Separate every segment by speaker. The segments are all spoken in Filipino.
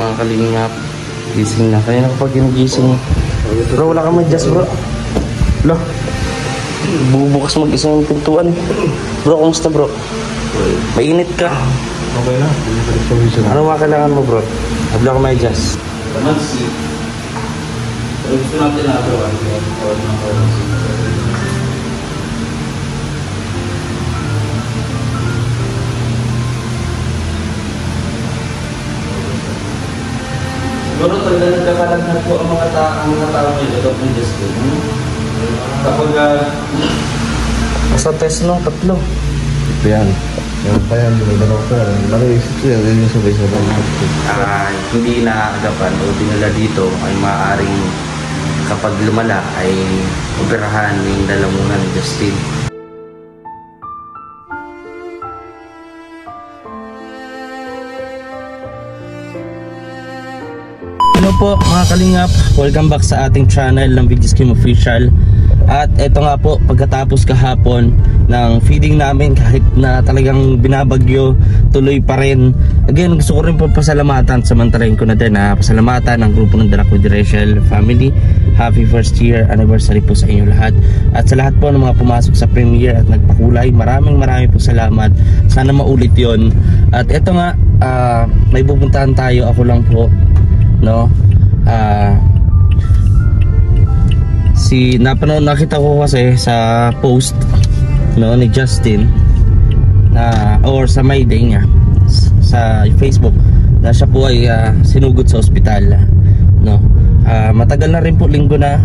Speaker 1: mga kalingap. Gising na. Kaya kapag gising. Bro, wala ka mag-adjust bro. Lo. Bubukas mag-isa ng pintuan. Bro, kumusta bro? Mainit ka.
Speaker 2: Okay na.
Speaker 1: Ano mga kailangan mo bro? Habla ka mag-adjust.
Speaker 3: Panansi. Gusto natin na ito. Siguro talaga nagkakalagnat po ang mga tao may ito ng Justin. Kapag
Speaker 1: Sa test no, 3.
Speaker 2: Ito yan. Yan pa yan. May dalawa ka. Nakaisip siya. Yan yung sabay-sabay.
Speaker 1: Hindi naagapan o dinala dito ay maaaring kapag lumala ay operahan yung lalamunan ni Justin. Hello po mga kalingap, welcome back sa ating channel ng VGSkim Official. At eto nga po, pagkatapos kahapon ng feeding namin, kahit na talagang binabagyo, tuloy pa rin. Again, gusto ko rin po pasalamatan, samantalahin ko na din pasalamatan ng grupo ng Dalakwidi Rachel family. Happy first year anniversary po sa inyo lahat. At sa lahat po ng mga pumasok sa premiere at nagpakulay, maraming po salamat. Sana maulit yon. At eto nga, may pupuntahan tayo, ako lang po, no? Nakita ko kasi sa post no ni Justin or sa my day niya sa Facebook na siya po ay sinugod sa ospital, no. Matagal na rin po, linggo na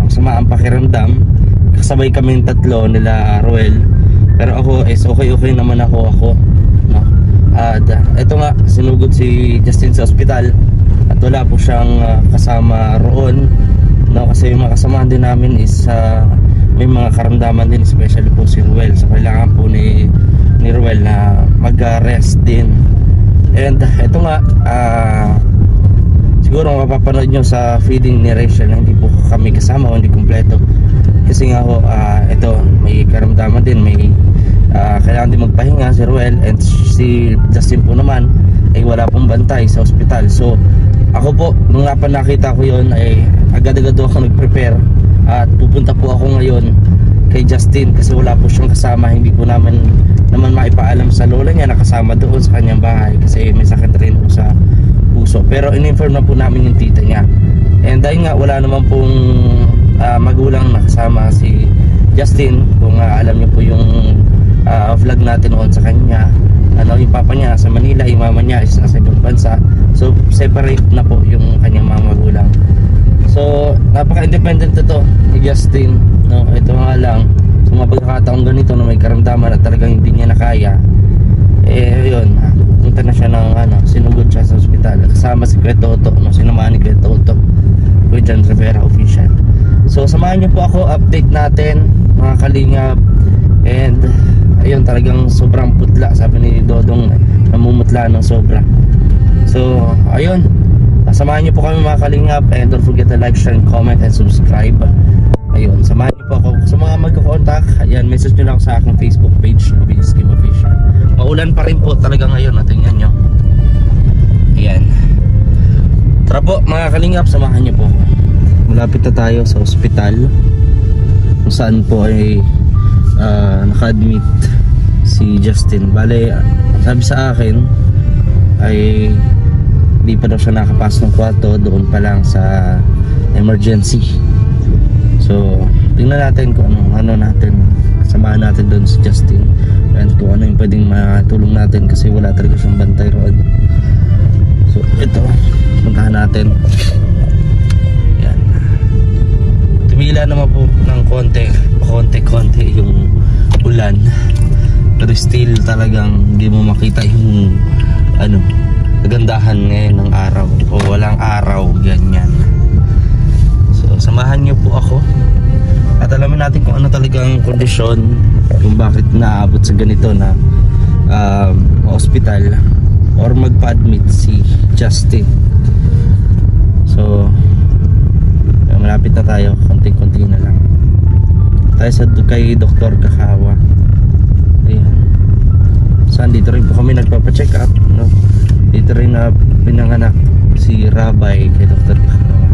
Speaker 1: sama ang pakiramdam. Kasabay kaming tatlo nila Roel, pero ako is okay naman ako, no. At eto nga, sinugod si Justin sa ospital at wala po siyang kasama roon, no, kasi yung mga kasamahan din namin is may mga karamdaman din, especially po si Ruel. So kailangan po ni Ruel na mag-rest din. And eto nga, siguro mapapanood nyo sa feeding ni Rachel na hindi po kami kasama o hindi kumpleto. Kasi nga ho, ito, may karamdaman din, may kailangan din magpahinga si Ruel, and si Justin po naman ay wala pong bantay sa ospital. So ako po, nung nakita ko yun, ay agad-agad ako nag-prepare at pupunta po ako ngayon kay Justin kasi wala po siyang kasama. Hindi po naman maipaalam sa lola niya na kasama doon sa kanyang bahay kasi may sakit rin po sa puso. Pero in-inform na po namin yung tita niya. And dahil nga wala naman pong magulang na kasama si Justin, kung alam niyo po yung vlog natin noon sa kanya, yung papa niya sa Manila, yung mama niya is nasa ibang bansa. So separate na po yung kanyang mga magulang. So napaka-independent ito ni Justin, no. Ito nga lang, sa mga pagkakataong ganito na may karamdaman at talagang hindi niya nakaya, yun, punta na siya ng sinugod siya sa ospital kasama si Kuya Toto, no, sinamahan ni Kuya Toto, Kuya John Rivera Official. So samahan niyo po ako, update natin mga kalingap. And ayun, talagang sobrang putla, sabi ni Dodong, namumutla ng sobra. So ayun, samahan niyo po kami mga kalingap, and don't forget to like, share, and comment, and subscribe. Ayun, samahan niyo po ako. Sa mga magko-contact, ayan, message niyo lang sa aking Facebook page, VGSkim Official. Maulan pa rin po talaga ngayon, tingnan niyo. Ayan, tara po mga kalingap, samahan niyo po ako. Malapit na tayo sa ospital kung saan po ay naka-admit si Justin. Bale, sabi sa akin ay hindi pa daw siya nakapasok ng kwarto, doon pa lang sa emergency. So tingnan natin kung ano natin, samahan natin doon si Justin, and kung ano yung pwedeng matulong natin kasi wala talaga siyang bantay roon. So ito, puntahan natin. Yan, tumila naman po ng konti yung ulan, pero still talagang hindi mo makita yung kagandahan ngayon ng araw o walang araw, ganyan. So samahan niyo po ako at alamin natin kung ano talagang kondisyon, kung bakit naabot sa ganito na hospital or magpa-admit si Justin. So malapit na tayo, konti-konti na lang tayo sa kay Dr. Kakawa. Ayan, saan dito rin po kami nagpapa-check up, no? Dito rin na pinanganak Rabay, kay Dr. Kakawa.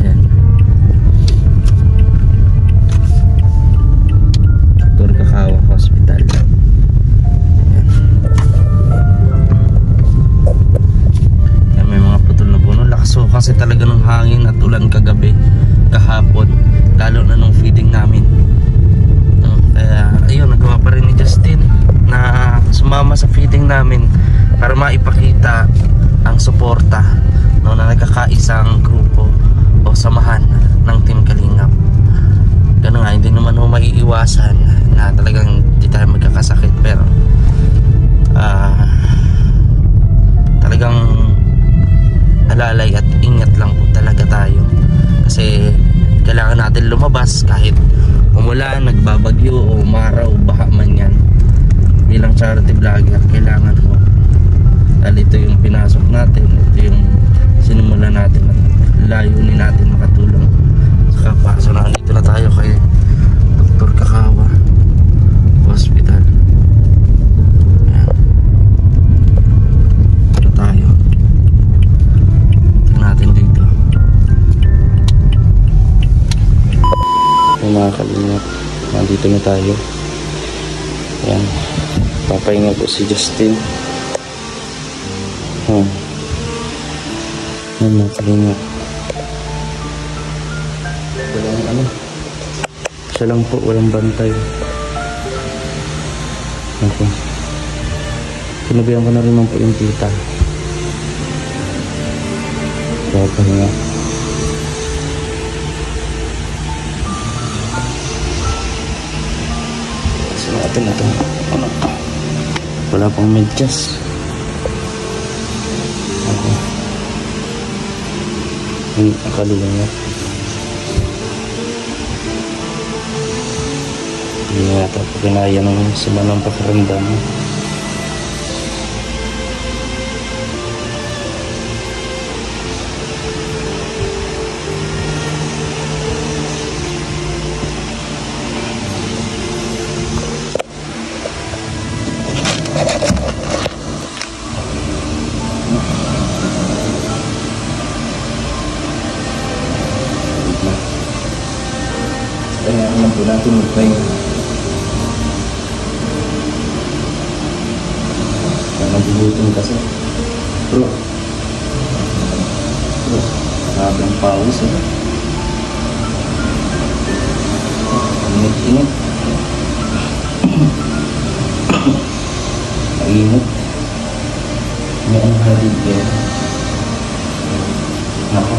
Speaker 1: Ayan. Dr. Kakawa Hospital. Ayan. Ayan, may mga putol na puno. Lakas ho kasi talaga ng hangin at ulan kagabi, kahapon, lalo na nung feeding namin. No? Kaya ayun, nagawa pa rin ni Justin na sumama sa feeding namin para maipakita ang suporta, no, na nagkakaisang grupo o samahan ng Team Kalingap. Ganun nga, hindi naman ho maiiwasan na talagang hindi tayo magkakasakit, pero talagang alalay at ingat lang po talaga tayo kasi kailangan natin lumabas kahit umulan, nagbabagyo o umaraw, baha man yan. Bilang charity vlogger, kailangan mo, dahil ito yung pinasok natin, ito yung sinimula natin at layunin natin makatulong sa kapwa. So nandito na tayo kay Dr. Kakawa Hospital. Ayan. Ito tayo. Ito natin dito. Yung mga kalingap, nandito na tayo. Ayan. Papahinga po si Justin. Ayan mga kalingap. Walang siya lang po, walang bantay. Okay. Sinabihan ko na rin po yung tita. Papahinga. Kasi natin ito. Ano? Wala pang medyas. Okay. Ang kalingap. Hindi nga ito pinaya ng sama ng pakiramdam. Kailangan po natin magpahinga. Nagugutom kasi. Bro, maraming pawis eh. Init-init. Mainit. May ang halid eh. Nako.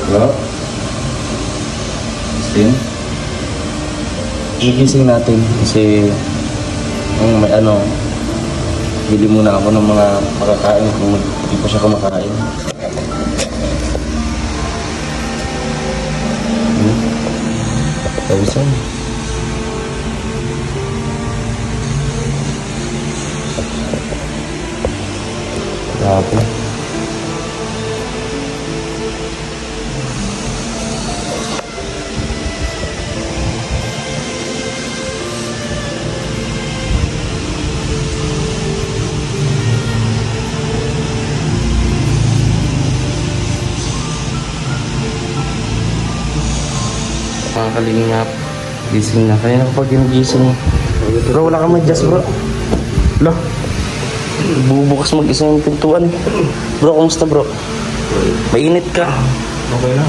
Speaker 1: Hello? Justin? Gigising natin kasi may bili muna ako ng mga makakain kung hindi pa siya kumakain. Tawisan. Grabe. Mga kalingap, gising na. Kaya na kapag gising. Bro, wala ka mag-adjust bro. Lo, bubukas mag-isa yung pintuan. Bro, kumusta bro? Mainit ka.
Speaker 2: Okay na.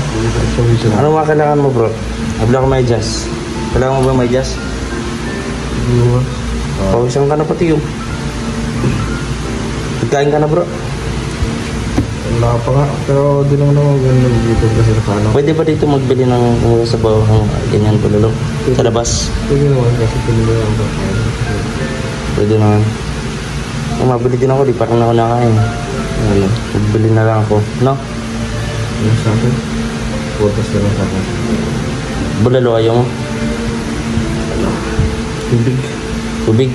Speaker 1: Ano mga kailangan mo bro? Wala ka mag-adjust. Kailangan mo ba mag-adjust? Pawisan ka na pati yung. Pagkain ka na bro?
Speaker 2: Wala pa nga, pero di naman ako ganun dito kasi nakano.
Speaker 1: Pwede ba dito magbili ng sabaw ng ganyan tululong? Sa labas?
Speaker 2: Pwede naman kasi pinili ako ba?
Speaker 1: Pwede naman. Mabili din ako, di parang ako nakain. Magbili na lang ako, no?
Speaker 2: Ano sa akin? Photos na lang sa akin.
Speaker 1: Bulalo ayaw mo?
Speaker 2: Tubig.
Speaker 1: Tubig?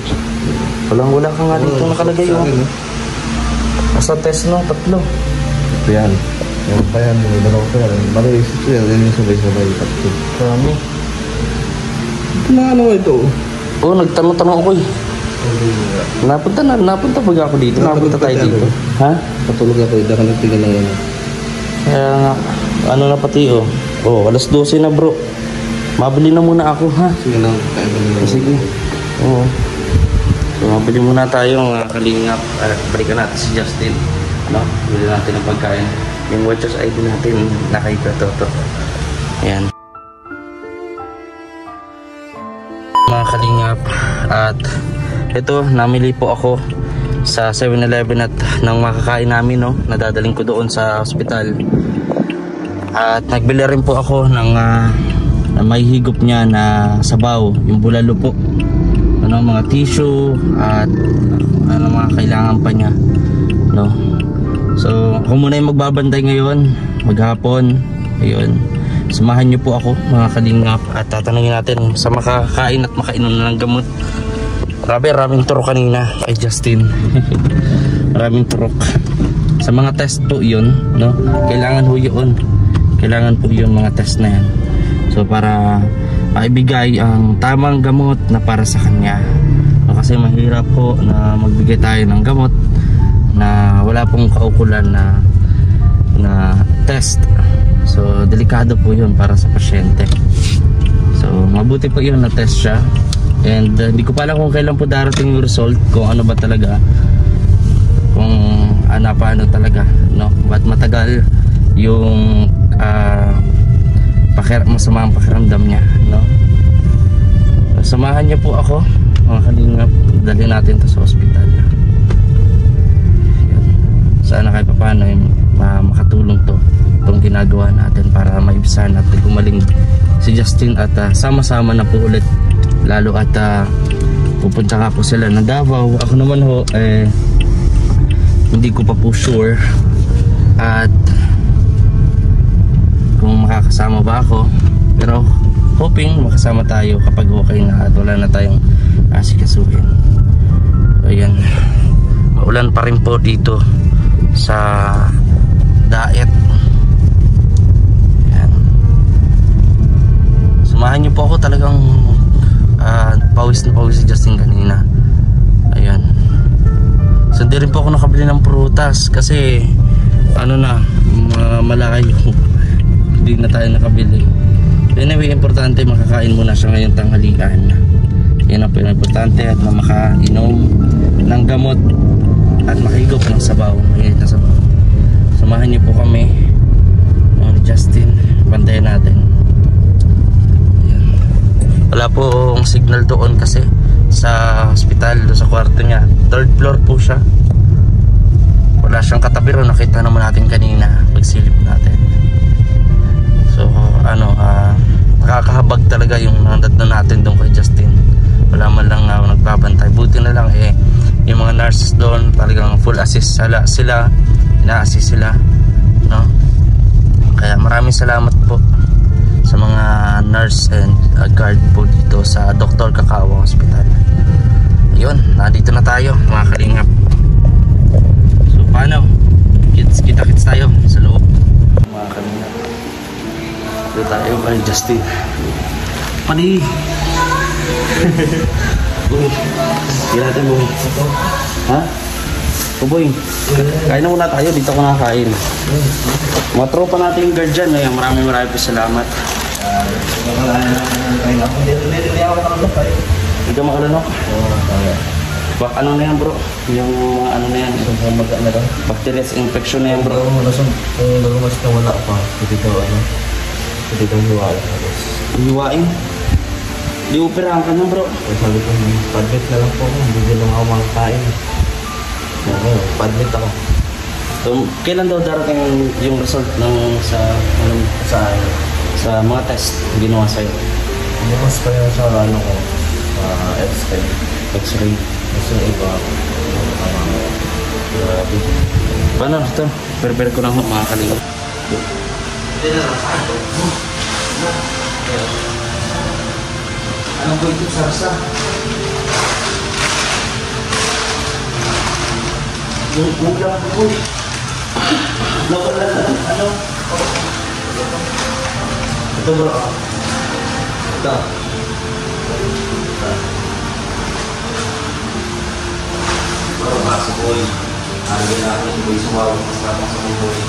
Speaker 1: Wala ka nga dito nakalagay yung. Asa test no, 3.
Speaker 2: Yan. Yan pa yan, may dalawa pa yan. Mali-isip ko yan, yun yung sabay-sabay.
Speaker 1: Marami.
Speaker 2: Na ano ito?
Speaker 1: Oo, nagtanong-tanong ako eh. Napunta pag ako dito. Napunta tayo dito. Ha?
Speaker 2: Patulog ako, hindi ka nagtingin na yan.
Speaker 1: Kaya nga, ano na pati oh. Oh, alas 12 na bro. Mabili na muna ako ha.
Speaker 2: Sige lang, kaya ba nila?
Speaker 1: Sige. Oo. So, mabili muna tayong kalingap. Balikan natin si Justin. No? Bili natin ng pagkain. Yung watchers ID natin, nakaipa-toto. Ayan. Mga kalingap. At ito, namili po ako sa 7-Eleven at nang makakain namin, no? Nadadaling ko doon sa ospital. At nagbili rin po ako ng may higop niya na sabaw, yung bulalo po. Ano, mga tissue at ano mga kailangan pa niya, no? So, ako muna yung magbabantay ngayon, maghapon. Ayun. Samahan niyo po ako, mga kalingap, at tatanungin natin sa makakain at makainom na ng gamot. Maraming turok kanina kay Justin. Maraming turok. Sa mga test po 'yun, no? Kailangan ho 'yun. Kailangan po 'yun mga test na 'yan. So para maibigay ang tamang gamot na para sa kanya. No, kasi mahirap po na magbigay tayo ng gamot na wala pong kaukulan na test. So delikado po 'yun para sa pasyente. So mabuti po 'yun na test siya. And hindi ko pa alam kung kailan po darating yung result, kung ano ba talaga, kung paano talaga, no? Ba't matagal yung masamang pakiramdam niya, no? Samahan niyo po ako, mga kalingap, dali natin to sa ospital. Sana kahit paano makatulong itong ginagawa natin para maibisan at gumaling si Justin at sama-sama na po ulit. Lalo at pupunta nga po sila ng Davao. Ako naman ho hindi ko pa po sure at kung makakasama ba ako, pero hoping makasama tayo kapag okay na at wala na tayong asikasuhin. So ayan, maulan pa rin po dito sa Daet. Ayan. Samahan niyo po ako, talagang pawis na pawis si Justin kanina. Ayan. So hindi rin po ako nakabili ng prutas kasi ano na, malaki yung hindi na tayo nakabili. Anyway, importante makakain muna siya ngayong tanghalian. Yan ang pinaka-importante, at na makainom ng gamot at makahigop ng sabaw. Ayan na sabaw. Samahan niyo po kami ni Justin. Bantayan natin. Wala pong signal doon kasi sa hospital, doon sa kwarto niya. 3rd floor po siya. Wala siyang katabi ron. Nakita naman natin kanina pagsilip natin. So nakakahabag talaga yung nandatnan natin doon kay Justin. Wala man lang nagbabantay. Buti na lang yung mga nurses doon talagang full assist sila. Ina-assist sila, no? Kaya maraming salamat po sa mga nurse and guard po dito sa Dr. Kakawang Hospital. Ayun, nandito na tayo mga kalingap. So paano? Kita-kits tayo sa loob mga kalingap. Dito tayo kay Justin. Pali! Boy, hindi natin boy. Ha? O boy, kain na muna tayo. Dito ko nakakain. Mga tropa natin yung guard dyan. Maraming po salamat. Hindi ka makalunok? Oo. Ano na yan bro? Yung ano na yan? Bacteria infection na yan bro.
Speaker 2: Kung lumas na wala pa, hindi daw hiwain.
Speaker 1: Hiwain? Di operahan ka na bro.
Speaker 2: Sabi ko, padlet na lang po ako. Hindi lang ako makakain. Padlet ako.
Speaker 1: So, kailan daw darating yung result ng sa mga test ginawa sa'yo?
Speaker 2: Bukas pa yun sa X-ray.
Speaker 1: X-ray.
Speaker 2: Kasi iba ako. Grabe.
Speaker 1: Paano ito? Prepare ko lang mga kalingap. Anong po ito sarsa? Yung ulam po. Ano? Ito bro. Ito.
Speaker 3: si Boy. Nalagyan na ako si Boy sumawag kasama sa Boy.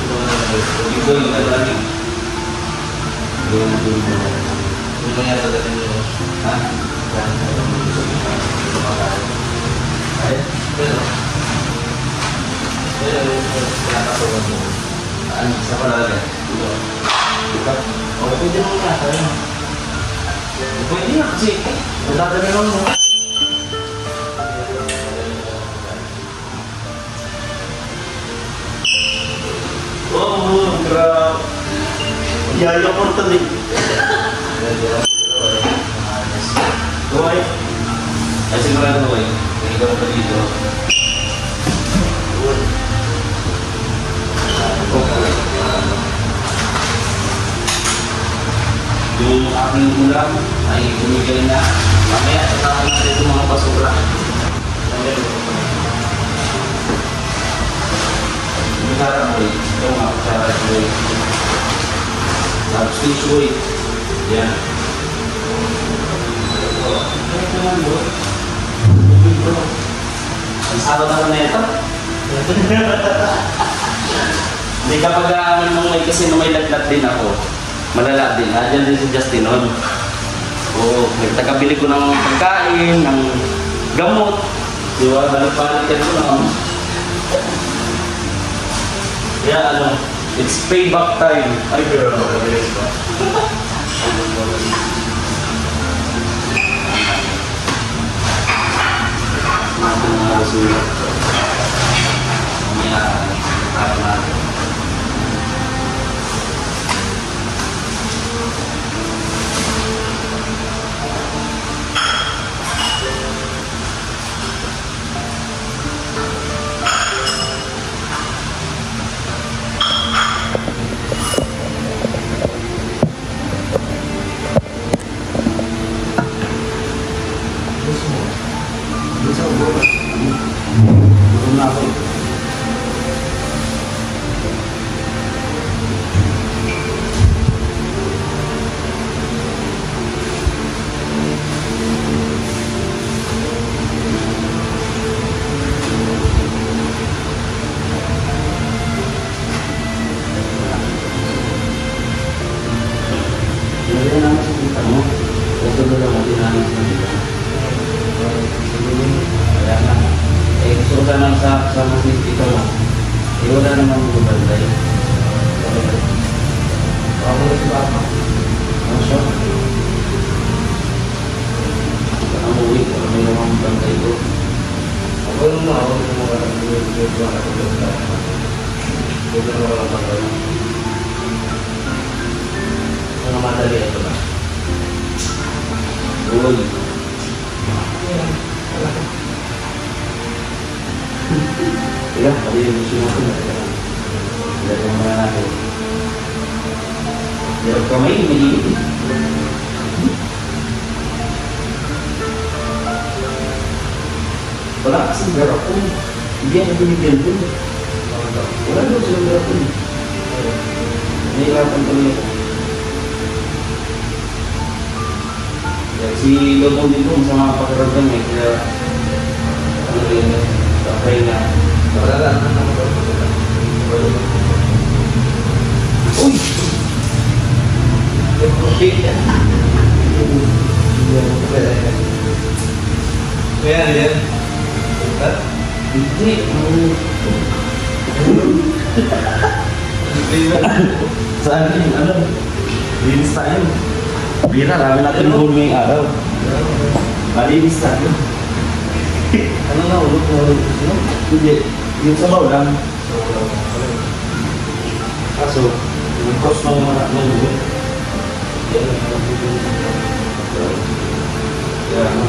Speaker 3: Ito na lang si Boy, nalagyan. Doon na doon mo. Hindi mo yata dati nyo. Ha? Ay? Pero? Pinakasuhan mo. Sa palagay? Ito. Ito? O, pwede mo nga. Pwede nga kasi. Nadadali lang mo. Oh, grabe. Yaya ko ito din. Tuway. Ay, sigurado tuway. Hindi ko ito dito. Yung aking ulam ay bumigay na. Mamaya, tatapon natin itong mga basura. Kutsara mo eh. Ito mga kutsara mo eh. Substance mo eh. Yan. Ito naman mo. Ang sarap na na ito. Hindi kapag may kasi may laglat din ako. Malala din. Diyan din si Justin noon. Oo. Nagtagabili ko ng pagkain, ng gamot. Di ba? Balik-balikan ko lang. Kaya ano, it's payback time. Ay, pero nakabilis pa. Natin mga kasulat. Mamaya, tapos natin. Wala kasing garapon. Hindi yan binibigyan dun. Wala doon silang garapon. Nahirapan kami ako. Si Lotong din po, sa mga pakiramdam eh. Kaya, ano rin, kapay na. Wala lang. Uy! Kaya yan. Hindi. Saan yung ano? Linis tayo. Bira, rami natin yung hulming araw. Malinis tayo. Ano nga ulot? Hindi. Yung sabaw lang. Kaso, yung cross ng mga hulming. Kaya ano?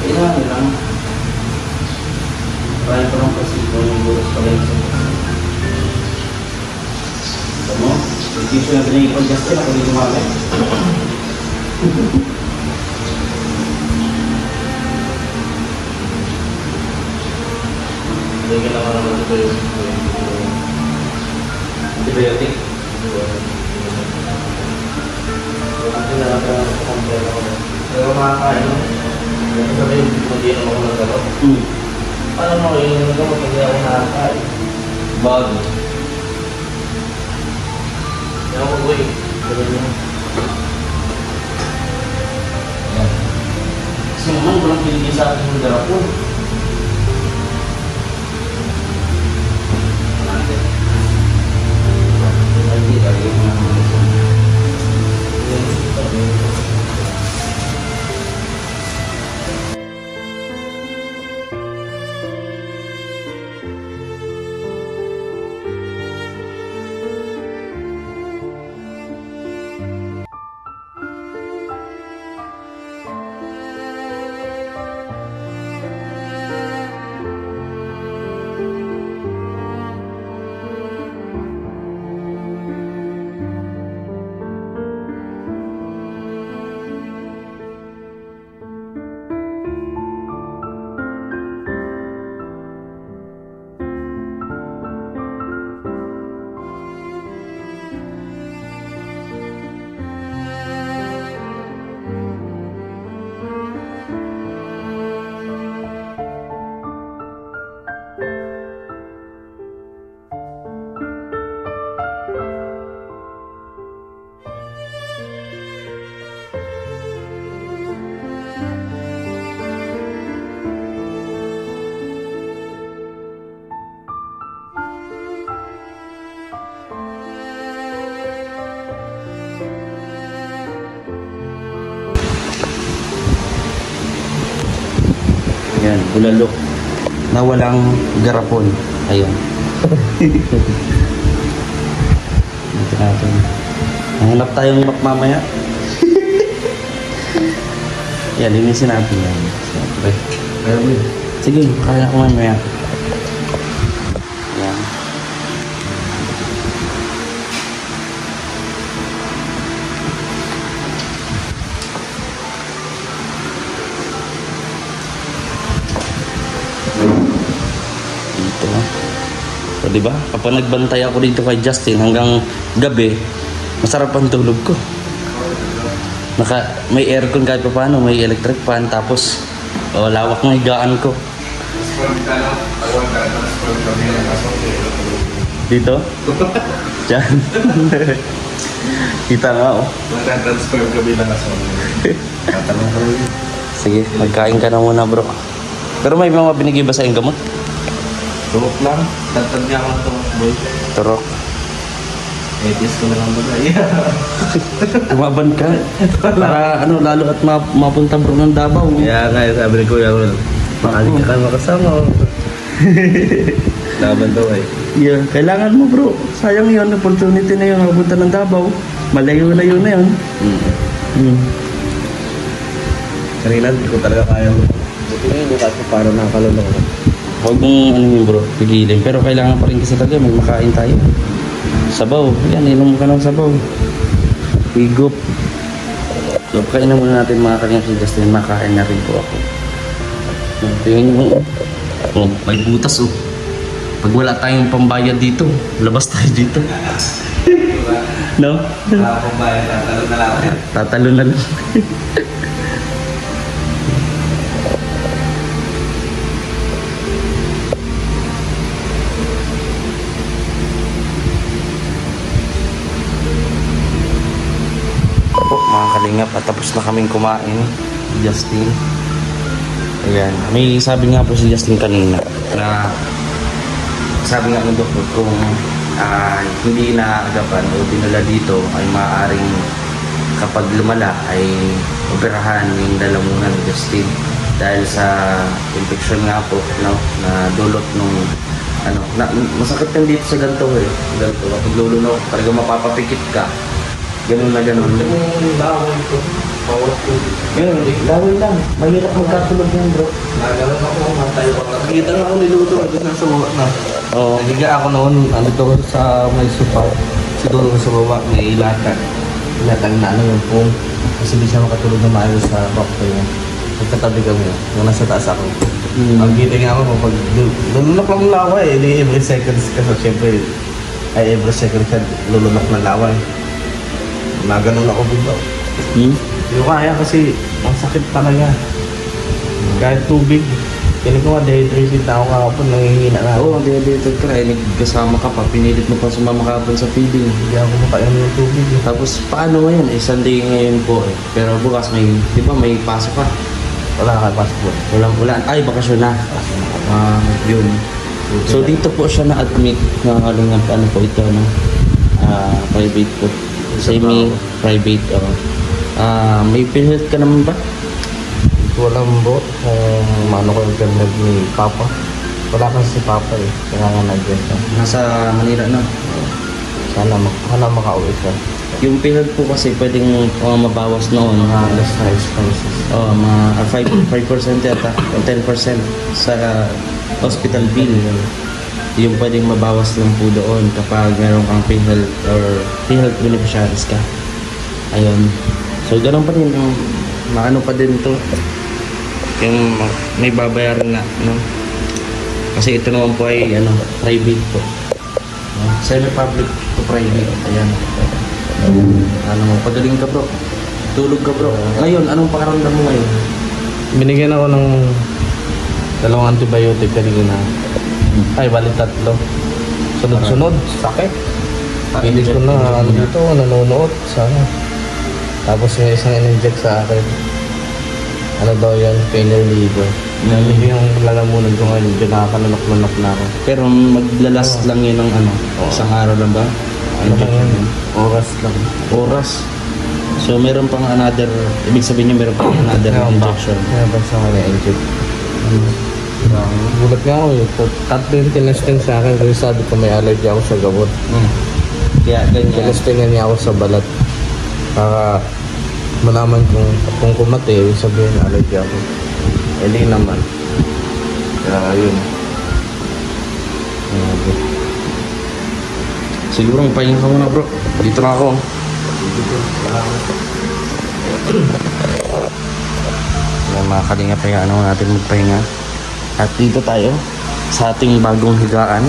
Speaker 3: Kailangan lang. Kaya ko lang kasi ito yung buros pa rin. Ito mo? Hindi siya na pinag-i-adjust ako hindi gumamit. Hindi ka naman naman ito yung antibiotic.
Speaker 1: na lang ang kompleto ko. Pero makakain mo. Sabi yung hindi naman ako ng gamot. Paano mo yung gamot hindi ako nakakain?
Speaker 3: Bago.
Speaker 1: Hindi ako boy.
Speaker 3: Kasi naman walang pinigil sa akin ng garapon. Hindi lagi ko na yan, bulalo na walang garapon. Ayun. Ito natin. Hanap tayong map mamaya. Yan, linisin natin yan. Siyempre. Sige, kaya ko mamaya. Yan. Dito. So, diba? Kapag nagbantay ako dito kay Justin hanggang gabi, masarap ang tulog ko. May aircon kahit pa paano, may electric fan, tapos lawak ng higaan ko. Dito? Diyan. Kita nga oh.
Speaker 2: Magta-transfer kami lang aso. Tatanong ko rin.
Speaker 1: Sige, magkain ka na muna bro. Pero may mga binigay ba sa iyong gamot?
Speaker 2: Turok lang. Tantad niya ako ng turok, boy.
Speaker 1: Turok.
Speaker 2: Etis ko na lang ba?
Speaker 1: Tumaban ka. Para lalo at mapunta bro ng Davao.
Speaker 2: Kaya nga, sabi ni Kuya Ron, makalik ka makasama. Laban daw eh.
Speaker 1: Yeah, kailangan mo bro. Sayang yun, opportunity na yun, mapunta ng Davao. Malayo na yun na yun.
Speaker 2: Kanina, hindi ko talaga kaya. Buti nga yun, kasi parang nakakalala ko.
Speaker 1: Huwag mong bro, pigilin. Pero kailangan pa rin kasi talaga, may makain tayo. Sabaw, yan, inom ka ng sabaw. Higop. So, kainan muna natin mga kanyang si Justin. Makain na rin po ako. Tingnan nyo. Oh, may butas oh. Pag wala tayong pambayad dito, labas tayo dito. No?
Speaker 2: Wala akong bayan, tatalo na lang.
Speaker 1: Tatalo na lang. Mga kalingap, at tapos na kaming kumain. Justin. Ayan. May sabi nga po si Justin kanina na sabi nga ng doktor kung hindi naagapan o dinala dito ay maaaring kapag lumala ay operahan yung lalamunan ni Justin dahil sa infection nga po na dulot nung masakit yan dito sa ganito ganito kapag lulunok talaga mapapapikit ka. Ganun na ganun.
Speaker 2: Yung laway ko, bawat ko.
Speaker 1: Ganun, laway lang. Mahirap magkatulog yan bro.
Speaker 2: Nagalan ako, matay ko. Nakikita nga ako niluto at nasa baba na.
Speaker 1: Oo.
Speaker 2: Nagiga ako noon, to sa may sopa. Siguro sa baba, may ilatan. Ilatan na yung pong. Kasi hindi siya makatulog na maayos sa bakto yun. Nagkatabi kami, nung nasa taas ako. Ang giting ako, pag lulunok lang ng laway, every seconds kasi syempre, every second ka lulunok ng laway. Naganon ako bigla. Hindi ko kaya kasi ang sakit talaga. Kahit tubig. Kaya ko nga dehydrated na ako kahapon, nangihina na.
Speaker 1: Oo, dehydrated ka eh. Nagkasama ka pa, pinilit mo pa sumama kahapon sa feeding.
Speaker 2: Hindi ako makainom ng tubig.
Speaker 1: Tapos paano ngayon? Sunday ngayon po eh. Pero bukas may, di ba may pasok ka?
Speaker 2: Wala ka passport.
Speaker 1: Wala. Ay, bakasyon na. Yun. So dito po siya na-admit na kalingap, ano po ito, no? Private po. Semi-private. May PhilHealth ka naman ba?
Speaker 2: Walang bro, kung maano ko internet ni Papa. Wala kasi si Papa eh, kaya nga nag-get siya.
Speaker 1: Nasa Manila na.
Speaker 2: Sana makauwi siya.
Speaker 1: Yung PhilHealth po kasi pwedeng mabawas noon.
Speaker 2: Mga less na expenses.
Speaker 1: Mga 5% yata, o 10% sa hospital bill. Yung pwedeng mabawas lang po doon kapag meron kang PhilHealth or PhilHealth beneficiaries ka. Ayun. So, ganoon pa din yung maano pa din to. Yung may babayaran na, no? Kasi ito naman po ay private po. Semi-public to private. Ayan. Pagaling ka bro. Tulog ka bro. Ngayon, anong pakaramdam mo ngayon?
Speaker 2: Binigyan ako ng 2 antibiotic kanina. Ay, bali 3. Sunod-sunod, sakit. Hindi ko na dito, nanonood. Sana. Tapos yung isang in-inject sa akin. Ano daw yan? Pain reliever. Yung lalamunan ko ngayon, dyan nakakanunok-lunok na ako.
Speaker 1: Pero maglalast lang yun ng isang araw lang ba?
Speaker 2: Oras lang.
Speaker 1: Oras. So meron pang another, ibig sabihin niya meron pang another injection.
Speaker 2: Meron pa sa mga inject. Gulat nga ako eh. Tatlo yung tinesting sa akin kasi sabi ko may allergy ako sa gamot.
Speaker 1: Kaya ganyan.
Speaker 2: Tinestingan niya ako sa balat. Para malaman kung kumate, sabihin allergy ako. Hindi naman. Kaya yun.
Speaker 1: Siguro magpahinga ka muna bro. Dito na ako. Mga kalingap ay natin magpahinga. At dito tayo sa ating bagong higaan.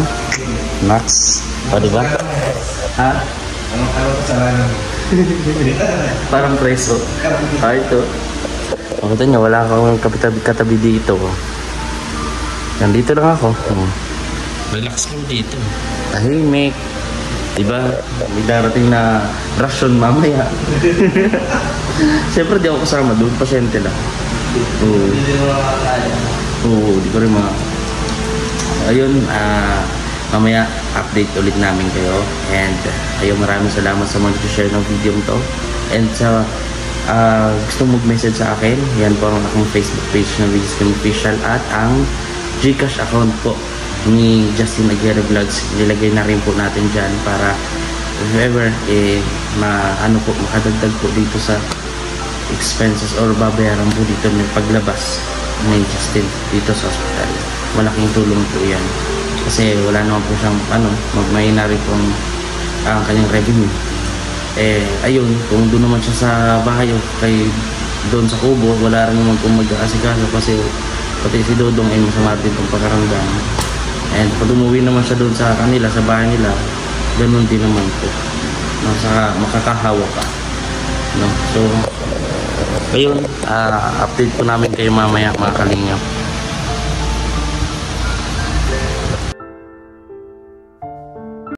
Speaker 1: Max. O diba? Ha?
Speaker 2: Anong kasalanan?
Speaker 1: Parang preso. Ito. Makita nyo, wala akong katabi dito. Nandito lang ako. Relax lang dito. Tahimik. Diba? May darating na rasyon mamaya. Siyempre di ako kasama. Doon pasyente lang. Oo, di ko rin mga... Ayun, mamaya update ulit namin kayo. And ayun, maraming salamat sa mga nag-share ng video to. And sa gusto mag-message sa akin, yan po ang aking Facebook page na Justin Official at ang Gcash account po ni Justin Aguirre Vlogs. Nilagay na rin po natin dyan para if ever makadagdag po dito sa expenses or babayaran po dito ng paglabas ni Justin dito sa hospital. Malaking tulong po yan kasi wala naman po siyang may nari pong ang kanyang revenue. Ayun, kung doon naman siya sa bahay o doon sa kubo, wala rin naman kung mag-aasikaso kasi pati si Dodong ay masama din itong pagkaramdam. And pag umuwi naman siya doon sa kanila, sa bahay nila, ganun din naman po. Makakahawa ka. No? So, ayun, update po namin kayo mamaya mga kalingap.